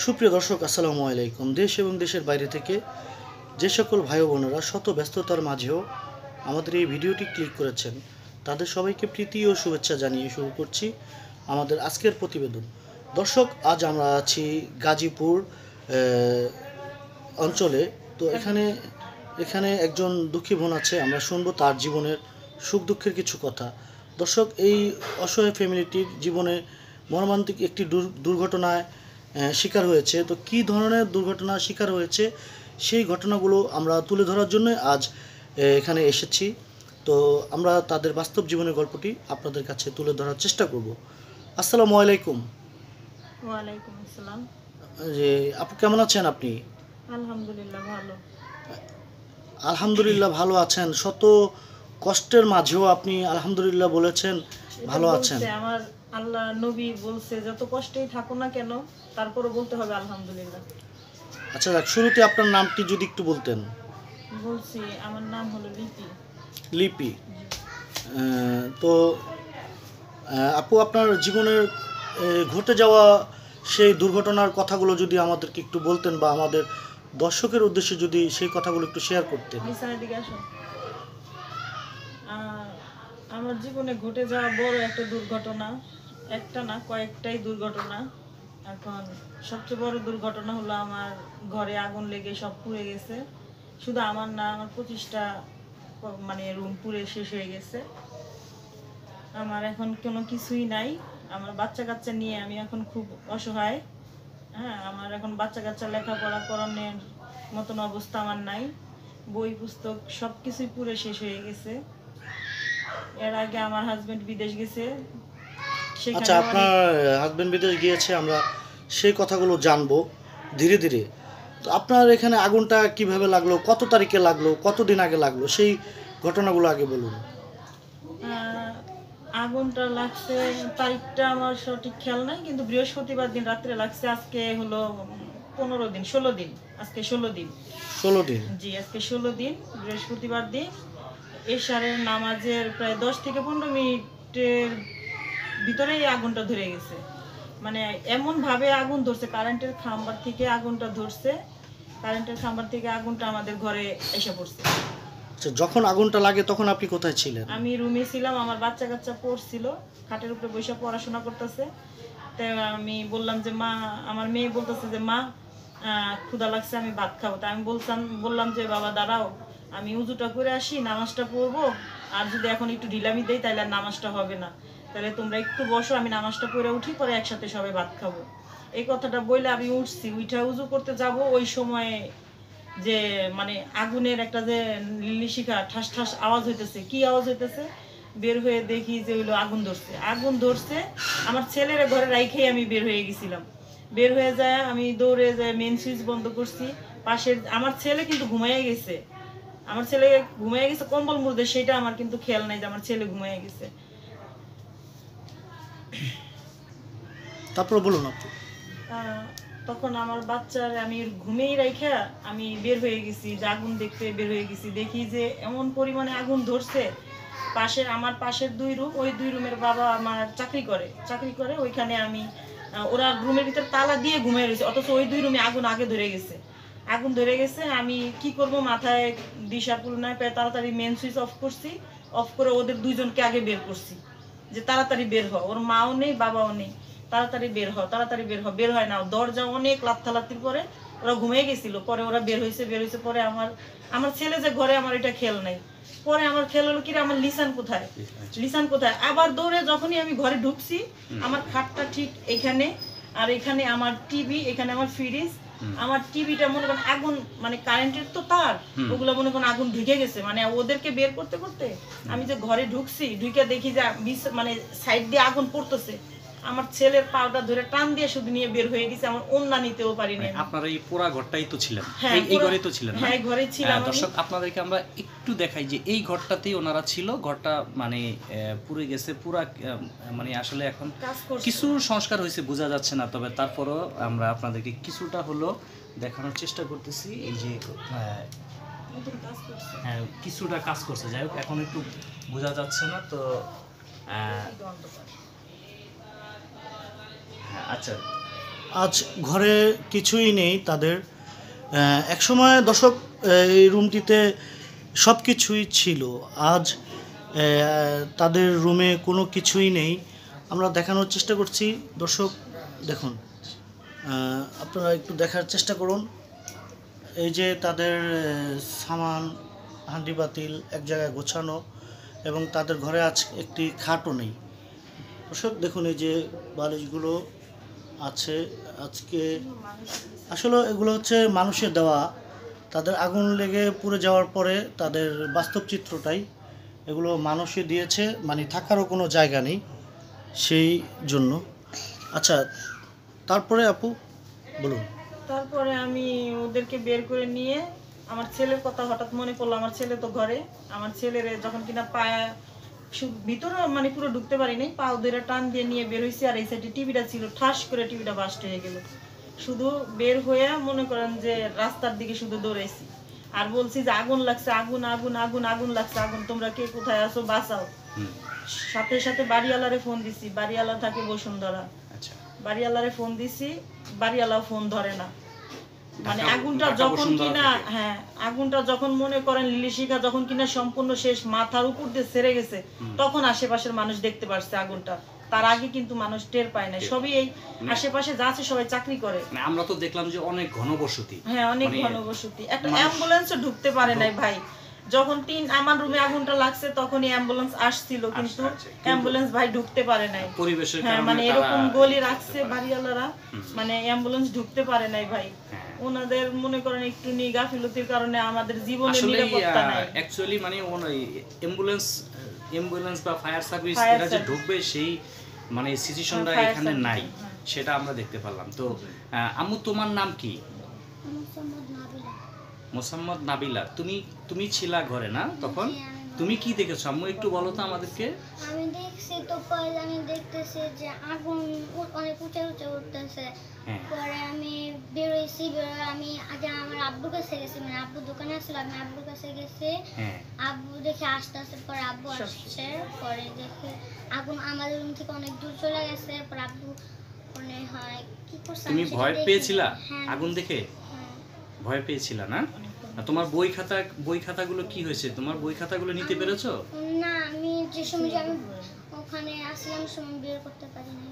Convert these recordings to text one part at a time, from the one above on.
সুপ্রিয় দর্শক, আসসালামু আলাইকুম। দেশ এবং দেশের বাইরে থেকে যে সকল ভাই বোনেরা শত ব্যস্ততার মাঝেও আমাদের এই ভিডিওটি ক্লিক করেছেন, তাদের সবাইকে প্রীতি ও শুভেচ্ছা জানিয়ে শুরু করছি আমাদের আজকের প্রতিবেদন। দর্শক, আজ আমরা আছি গাজীপুর অঞ্চলে। তো এখানে একজন দুঃখী বোন আছে, আমরা শুনবো তার জীবনের সুখ দুঃখের কিছু কথা। দর্শক, এই অসহায় ফ্যামিলিটির জীবনে মর্মান্তিক একটি দুর্ঘটনায় শিকার হয়েছে। তো কী ধরনের দুর্ঘটনার শিকার হয়েছে সেই ঘটনাগুলো আমরা তুলে ধরার জন্য আজ এখানে এসেছি। তো আমরা তাদের বাস্তব জীবনের গল্পটি আপনাদের কাছে তুলে ধরার চেষ্টা করব। আসসালামু আলাইকুম। ওয়ালাইকুম আসসালাম। যে আপু, কেমন আছেন আপনি? আলহামদুলিল্লাহ ভালো। আলহামদুলিল্লাহ ভালো আছেন? শত কষ্টের মাঝেও আপনি আলহামদুলিল্লাহ বলেছেন, ভালো আছেন। আমার আল্লাহ নবী বলছে যত কষ্টেই থাকো না কেন তারপরে বলতে হবে আলহামদুলিল্লাহ। আচ্ছা, শুরুতে আপনার নামটি যদি একটু বলতেন। বলছি, আমার নাম হলো লিপি। লিপি। তো আপু, আপনার জীবনের ঘটে যাওয়া সেই দুর্ঘটনার কথাগুলো যদি আমাদেরকে একটু বলতেন, বা আমাদের দর্শকের উদ্দেশ্যে যদি সেই কথাগুলো একটু শেয়ার করতেন। আমার জীবনে ঘটে যাওয়া বড় একটা দুর্ঘটনা, একটা না কয়েকটাই দুর্ঘটনা। এখন সবচেয়ে বড় দুর্ঘটনা হলো আমার ঘরে আগুন লেগে সব পুড়ে গেছে। শুধু আমার না, আমার 25টা রুম পুড়ে শেষ হয়ে গেছে। আমার এখন কোনো কিছুই নাই। আমার বাচ্চা কাচ্চা নিয়ে আমি এখন খুব অসহায়। হ্যাঁ, আমার এখন বাচ্চা কাচ্চা লেখাপড়া করানোর মতন অবস্থা আমার নাই। বই পুস্তক সব কিছুই পুড়ে শেষ হয়ে গেছে। এর আগে আমার হাজবেন্ড বিদেশ গেছে। আচ্ছা, আপনার হাজবেন্ড বিদেশ গিয়েছে, আমরা সেই কথাগুলো জানবো ধীরে ধীরে। তো আপনার এখানে আগুনটা কিভাবে লাগলো, কত তারিখে লাগলো, কতদিন আগে লাগলো, সেই ঘটনাগুলো আগে বলুন। আগুনটা লাগছে তারিখটা আমার সঠিক খেয়াল নাই, কিন্তু বৃহস্পতিবার দিন রাত্রে লাগছে। আজকে হলো 15 দিন, 16 দিন। আজকে 16 দিন। 16 দিন? জি, আজকে 16 দিন, বৃহস্পতিবার দিন। এশারের নামাজের প্রায় 10 থেকে 15 মিনিটের ভিতরেই আগুনটা ধরে গেছে। মানে এমন ভাবে আগুন ধরছে, কারেন্টের খাম্বার থেকে আগুনটা ধরছে। কারেন্টের খাম্বার থেকে আগুনটা আমাদের ঘরে এসে পড়ছে। আচ্ছা, যখন আগুনটা লাগে তখন আপনি কোথায় ছিলেন? আমি রুমে ছিলাম, আমার বাচ্চা কাচ্চা পড়ছিল, খাটের উপরে বসে পড়াশোনা করতেছে। তাই আমি বললাম যে মা, আমার মেয়ে বলতেছে যে মা ক্ষুধা লাগছে, আমি ভাত খাবো। তাই আমি বললাম যে বাবা দাঁড়াও, আমি উজুটা করে আসি, নামাজটা পড়বো। আর যদি এখন একটু ঢিলামি দেই তাহলে আর নামাজটা হবে না। তাহলে তোমরা একটু বসো, আমি নামাজটা পড়ে উঠি, পরে একসাথে সবাই ভাত খাবো। এই কথাটা বলে আমি উঠছি, উঠা উজু করতে যাব। ওই সময় যে আগুনের একটা যে লিলিশিখা ঠাস ঠাস আওয়াজ হইতেছে। কি আওয়াজ হইতেছে? বের হয়ে দেখি যে হইলো আগুন ধরছে। আগুন ধরছে, আমার ছেলের ঘরে রাইখেই আমি বের হয়ে গেছিলাম। বের হয়ে যায় আমি দৌড়ে যায় মেন সুইচ বন্ধ করছি। পাশের আমার ছেলে কিন্তু ঘুমাইয়া গেছে। আমার ছেলে ঘুমাইয়া গেছে কম্বল মুড়দে, সেটা আমার কিন্তু খেয়াল নাই যে আমার ছেলে ঘুমাইয়া গেছে। তারপর বলুন আপনি। তখন আমার বাচ্চার আমি ঘুমেই রাইখা আমি বের হয়ে গেছি, যে আগুন দেখতে বের হয়ে গেছি। দেখি যে এমন পরিমাণে আগুন ধরছে। আমার পাশের 2 রুম, ওই 2 রুমের বাবা আমার চাকরি করে ওইখানে। আমি ওরা রুমের ভিতর তালা দিয়ে ঘুমিয়ে রয়েছে, অথচ ওই 2 রুমে আগুন আগে ধরে গেছে। আগুন ধরে গেছে, আমি কি করব মাথায় দিশাপুল নাই পেয়ে তাড়াতাড়ি মেন সুইচ অফ করছি। অফ করে ওদের 2জনকে আগে বের করছি, যে তাড়াতাড়ি বের হ। ওর মাও নেই, বাবাও নেই, তাড়াতাড়ি বের হ, তাড়াতাড়ি বের হ। বের হয় না, দরজা অনেক লাত্থালাত্তির পরে ওরা ঘুমিয়ে গেছিল। পরে ওরা বের হয়েছে। পরে আমার ছেলে যে ঘরে, আমার এটা খেয়াল নাই। পরে আমার খেয়াল হলো কি, আমার লিসান কোথায়। আবার দৌড়ে যখনই আমি ঘরে ঢুকছি, আমার খাটটা ঠিক এখানে, আর এখানে আমার টিভি, এখানে আমার ফ্রিজ। আমার টিভিটা মনে করেন আগুন, কারেন্টের তো তার, ওগুলো মনে করেন আগুন ঢুকে গেছে। ওদেরকে বের করতে করতে আমি যে ঘরে ঢুকছি, ঢুকে দেখি যে সাইড দিয়ে আগুন পড়তেছে। আমার ছেলের পাউডার ধরে টান দিয়ে শুধু নিয়ে বের হয়ে গেছে। আমার ওন্না নিতেও পারিনি। আপনার এই পুরা ঘরটাই তো ছিলেন, এই ঘরেই তো ছিলেন? হ্যাঁ, ঘরেই ছিলাম। দর্শক, আপনাদেরকে আমরা একটু দেখাই যে এই ঘরটাতেই ওনারা ছিল। ঘরটা পুড়ে গেছে পুরা। আসলে এখন কিছু সংস্কার হয়েছে, বোঝা যাচ্ছে না, তবে তারপরও আমরা আপনাদেরকে কিছুটা হলো দেখানোর চেষ্টা করতেছি। এই যে হ্যাঁ, কিছুটা কাজ করছে। যাই হোক, এখন একটু বোঝা যাচ্ছে না তো। আচ্ছা, আজ ঘরে কিছুই নেই তাদের। একসময় দর্শক এই রুমটিতে সব কিছুই ছিল, আজ তাদের রুমে কোনো কিছুই নেই। আমরা দেখানোর চেষ্টা করছি দর্শক, দেখুন, আপনারা একটু দেখার চেষ্টা করুন। এই যে তাদের সামান, হাঁডি বাতিল এক জায়গায় গোছানো, এবং তাদের ঘরে আজ একটি খাটও নেই। দর্শক দেখুন, এই যে বালিশগুলো আছে আজকে, আসলে এগুলো হচ্ছে মানুষের দেওয়া। তাদের আগুন লেগে পুড়ে যাওয়ার পরে তাদের বাস্তব চিত্রটাই, এগুলো মানুষে দিয়েছে, মানে থাকারও কোনো জায়গা নেই সেই জন্য। আচ্ছা, তারপরে আপু বলুন। তারপরে আমি ওদেরকে বের করে নিয়ে, আমার ছেলের কথা হঠাৎ মনে পড়লো। আমার ছেলে তো ঘরে, আমার ছেলের যখন কিনা পায়া ভিতরে মানে পুরো ঢুকতে পারিনি, পা ধরে টান দিয়ে নিয়ে বের হয়েছি, আর এই সাইডে টিভিটা ছিল, ঠাস করে টিভিটা বাস্ট হয়ে গেল। শুধু বের হয়ে মনে করেন যে রাস্তার দিকে শুধু দৌড়াইছি আর বলছি যে আগুন লাগছে, আগুন আগুন আগুন আগুন লাগছে, আগুন, তোমরা কে কোথায় আছো, বাঁচাও। সাথে সাথে বাড়িওয়ালারে ফোন দিছি, বাড়িওয়ালা থাকে বসুন্ধরা, বাড়িওয়ালারে ফোন দিছি, বাড়িওয়ালা ফোন ধরে না। মানে আগুনটা যখন কিনা, হ্যাঁ, আগুনটা যখন মনে করেন লিলিশিখা যখন কিনা সম্পূর্ণ শেষ, মাথার উপর দিয়ে ছেড়ে গেছে, তখন আশেপাশের মানুষ দেখতে পারছে আগুনটা। তার আগে কিন্তু মানুষ টের পায় না। সবই এই আশেপাশে যা আছে সবাই চাকরি করে। আমরা তো দেখলাম যে অনেক ঘনবসতি, হ্যাঁ অনেক ঘনবসতি। একটা অ্যাম্বুলেন্সও ঢুকতে পারে নাই ভাই। যখন আমার রুমে আগুনটা লাগছে তখনই অ্যাম্বুলেন্স আসছিল, কিন্তু অ্যাম্বুলেন্স ভাই ঢুকতে পারে নাই। পরিবেশের হ্যাঁ, মানে এরকম গলি রাখছে বাড়িওয়ালারা, মানে অ্যাম্বুলেন্স ঢুকতে পারে নাই ভাই। ওনাদের মনে করেন একটু গাফিলতির কারণে আমাদের জীবনের নিরাপত্তা নাই। অ্যাকচুয়ালি মানে অ্যাম্বুলেন্স বা ফায়ার সার্ভিস এরা যে ঢুকবে সেই মানে সিচুয়েশনটা এখানে নাই, সেটা আমরা দেখতে পারলাম। তো আম্মু, তোমার নাম কি? মোসাম্মদ নাবিলা। তুমি ছিলা ঘরে না তখন? তুমি কি দেখেছো আম্মু, একটু বলো তো আমাদেরকে। আমি দেখছি তো, পরে আমি দেখতেছি যে আগুন অনেক উঁচে উঁচে উঠতেছে। পরে আমি বেরোইছি, আমি আগে আমার আব্বুর কাছে গেছি, মানে আব্বু দোকানে আসছিল, আমি আব্বুর কাছে গেছি। আব্বু দেখে আসতে আসতে পরে আব্বু আসছে, পরে দেখে আগুন আমাদের রুম থেকে অনেক দূর চলে গেছে। পরে আব্বু মনে হয় কি করছে। তুমি ভয় পেয়েছিলা আগুন দেখে? ভয় পেয়েছিলা না? তোমার বই খাতাগুলো কি হয়েছে? তোমার বই খাতাগুলো নিতে পেরেছো? না, আমি যে সময় আমি ওখানে আসলাম সময় বের করতে পারি নাই।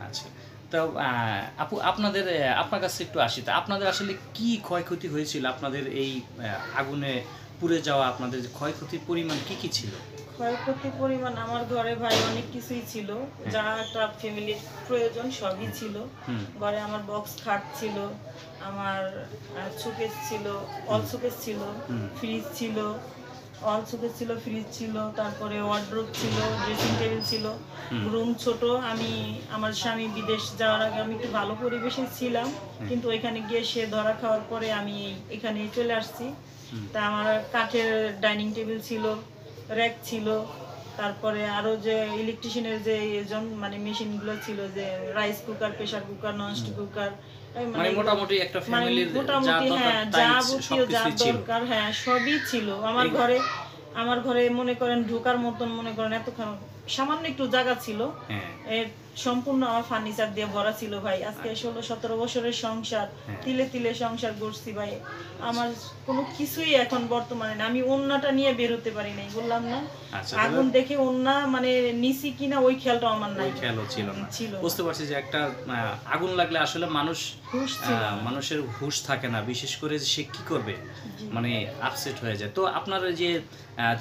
আচ্ছা, তো আপু আপনার কাছে একটু আসি, তা আপনাদের আসলে কি ক্ষয়ক্ষতি হয়েছিল? আপনাদের এই আগুনে পুড়ে যাওয়া আপনাদের ক্ষয়ক্ষতির পরিমাণ কি কি ছিল? ক্ষয়ক্ষতির পরিমাণ আমার ঘরে ভাই অনেক কিছুই ছিল, যা একটা ফ্যামিলির প্রয়োজন সবই ছিল। ঘরে আমার বক্স খাট ছিল, আমার শোকেস ছিল, অল শোকেস ছিল, ফ্রিজ ছিল, অল শোকেস ছিল, ফ্রিজ ছিল, তারপরে ওয়ার্ডরোব ছিল, ড্রেসিং টেবিল ছিল। রুম ছোট। আমার স্বামী বিদেশ যাওয়ার আগে আমি একটু ভালো পরিবেশে ছিলাম, কিন্তু ওইখানে গিয়ে সে ধরা খাওয়ার পরে আমি এখানে চলে আসছি। তা আমার কাঠের ডাইনিং টেবিল ছিল, র্যাক ছিল, তারপরে আরো যে ইলেকট্রিশিয়ানের যে মানে মেশিনগুলো ছিল, যে rice cooker, pressure cooker, nonstick cooker, মানে মোটামুটি একটা ফ্যামিলির যাবতীয় যা দরকার, হ্যাঁ সবই ছিল আমার ঘরে। মনে করেন ঢোকার মতন, মনে করেন এতক্ষণ সামান্য একটু জায়গা ছিল, সম্পূর্ণ আমার ফার্নিচার দিয়ে ভরা ছিল ভাই। আজকে 16-17 বছরের সংসার, তিলে তিলে সংসার করছি ভাই। আমার কোনো কিছুই এখন বর্তমানে না। আমি ওন্নাটা নিয়ে বের হতে পারি নাই, বললাম না, আগুন দেখে ওন্না মানে নিছি কিনা ওই খেয়ালটা আমার নাই, খেয়ালও ছিল না। বুঝতে পারছি যে একটা আগুন লাগলে আসলে মানুষের হুঁশ থাকে না, বিশেষ করে সে কি করবে, মানে আপসেট হয়ে যায়। তো আপনার যে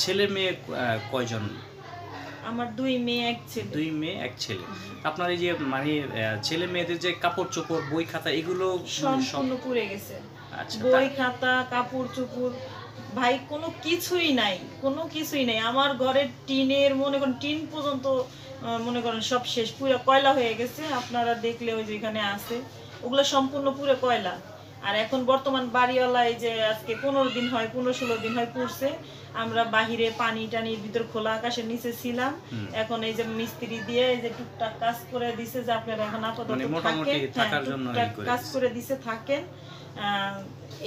ছেলে মেয়ে কয়জন? আমার 2 মেয়ে 1 ছেলে। 2 মেয়ে 1 ছেলে। আপনার এই যে মানে ছেলে মেয়েদের যে কাপড় চোপড়, বই খাতা, এগুলো সম্পূর্ণ পুড়ে গেছে। বই খাতা, কাপড় চোপড় ভাই কোনো কিছুই নাই, কোনো কিছুই নাই। আমার ঘরের টিনের, মনে করেন টিন পর্যন্ত মনে করেন সব শেষ, পুরো কয়লা হয়ে গেছে। আপনারা দেখলে ওই যে এখানে আছে, ওগুলো সম্পূর্ণ পুরো কয়লা। আর এখন বর্তমান বাড়িওয়ালা এই যে আজকে 15 দিন হয়, 15-16 দিন হয় পুড়ছে। আমরা বাহিরে পানি টানির ভিতর খোলা আকাশের নিচে ছিলাম। এখন এই যে মিস্ত্রি দিয়ে এই যে টুকটাক কাজ করে দিছে, যে আপনারা এখন আপাতত কাজ করে দিছে, থাকেন।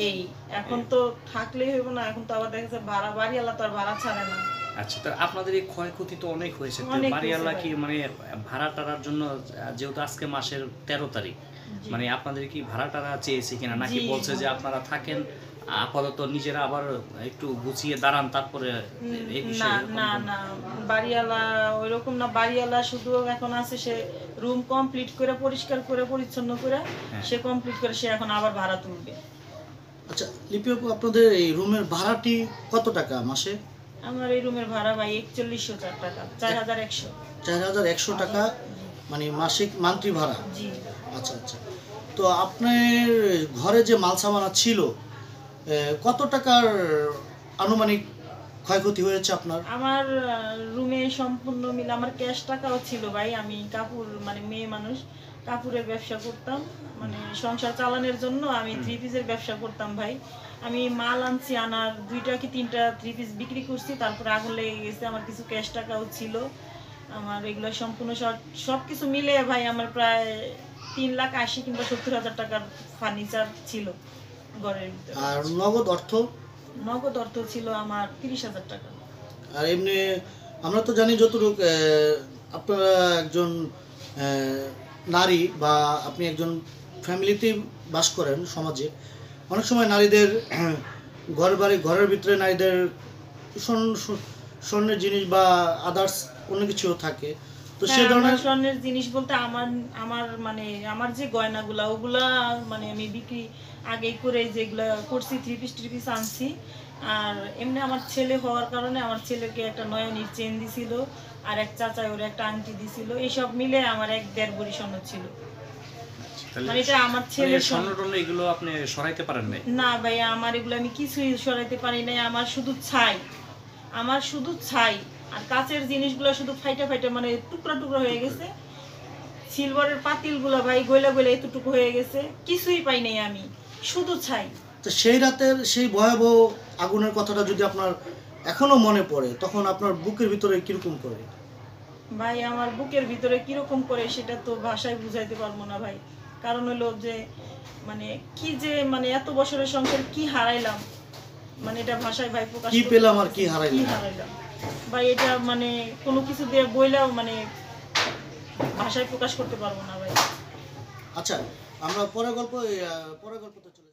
এই এখন তো থাকলেই হইব না, এখন তো আবার দেখা যাচ্ছে ভাড়া, বাড়িওয়ালা তো আর ভাড়া ছাড়ে না। আচ্ছা, তো আপনাদের এই ক্ষয়ক্ষতি তো অনেক হয়েছে, বাড়িওয়ালা কি মানে ভাড়া টাড়ার জন্য, যেহেতু আজকে মাসের 13 তারিখ, মানে আপনাদের কি ভাড়া টাড়া চেয়েছে কিনা, নাকি জি। বলছে যে আপনারা থাকেন আপাতত নিজেরা আবার একটু গুছিয়ে দাঁড়ান তারপরে এই না বিষয়ে না না, বাড়িওয়ালা ওইরকম না, বাড়িওয়ালা শুধু এখন আছে সে রুম কমপ্লিট করে পরিষ্কার করে পরিচ্ছন্ন করে সে কমপ্লিট করে সে এখন আবার ভাড়া তুলবে। আচ্ছা লিপি আপু, আপনাদের এই রুমের ভাড়াটি কত টাকা মাসে? আমার এই রুমের ভাড়া ভাই 4100 টাকা, 4100। 4100 টাকা মানে মাসিক মান্থলি ভাড়া। জি। আচ্ছা আচ্ছা, তো আপনার ঘরে যে মাল সামানা ছিল কত টাকার আনুমানিক ক্ষয়ক্ষতি হয়েছে আপনার? আমার রুমে সম্পূর্ণ মিলে আমার ক্যাশ টাকাও ছিল ভাই। আমি কাপড় মানে মেয়ে মানুষ কাপড়ের ব্যবসা করতাম, মানে সংসার চালানোর জন্য আমি 3 পিসের ব্যবসা করতাম ভাই। আমি মাল আনছি, আনার 2টা কি 3টা 3 পিস বিক্রি করছি, তারপরে আগুন লেগে গেছে। আমার কিছু ক্যাশ টাকাও ছিল, আমার এগুলো সম্পূর্ণ সব কিছু মিলে ভাই আমার প্রায় 3,80,000 কিংবা 70,000 টাকার ফার্নিচার ছিল ঘরের ভিতরে। আর নগদ অর্থ? নগদ অর্থ ছিল আমার 30,000 টাকা। আর এমনি আমরা তো জানি যতটুকু আপনারা একজন নারী বা আপনি একজন ফ্যামিলিতে বাস করেন সমাজে, অনেক সময় নারীদের ঘরের ভিতরে নারীদের স্বর্ণের জিনিস বা আদার্স অন্য কিছু থাকে, তো সেই ধরনের স্বর্ণের জিনিস বলতে আমার মানে আমার যে গয়নাগুলা ওগুলা মানে আমি বিক্রি আগেই করে যেগুলা করছি, 3 পিস আনছি। আর এমনি আমার ছেলে হওয়ার কারণে আমার ছেলেকে একটা নয়নির চেন দিছিল, আর এক চাচাই ওর একটা আংটি দিছিল, এইসব মিলে আমার 1.5 ভরি স্বর্ণ ছিল। মানে এটা আমার ছেলের স্বর্ণ টর্ণ এগুলো আপনি সরাইতে পারেন নাই? না ভাই, আমার এগুলো আমি কিছুই সরাইতে পারি নাই। আমার শুধু ছাই, আর কাচের জিনিসগুলো শুধু ফাইটা মানে টুকরা টুকরা হয়ে গেছে। সিলভারের পাতিলগুলো ভাই গইলা এতটুকু হয়ে গেছে, কিছুই পাই নাই আমি, শুধু ছাই। তো সেই রাতের সেই ভয়াবহ আগুনের কথাটা যদি আপনার এখনো মনে পড়ে, তখন আপনার বুকের ভিতরে কিরকম করে? ভাই আমার বুকের ভিতরে কিরকম করে সেটা তো ভাষায় বুঝাইতে পারবো না ভাই। কারণ হলো যে মানে কি যে মানে এত বছরের সংসার কি হারাইলাম, মানে এটা ভাষায় ভাই প্রকাশ কি পেলাম আর কি হারাইলাম ভাই, এটা মানে কোনো কিছু দিয়ে বইলাও মানে ভাষায় প্রকাশ করতে পারবো না ভাই। আচ্ছা, আমরা পরের গল্পতে চলে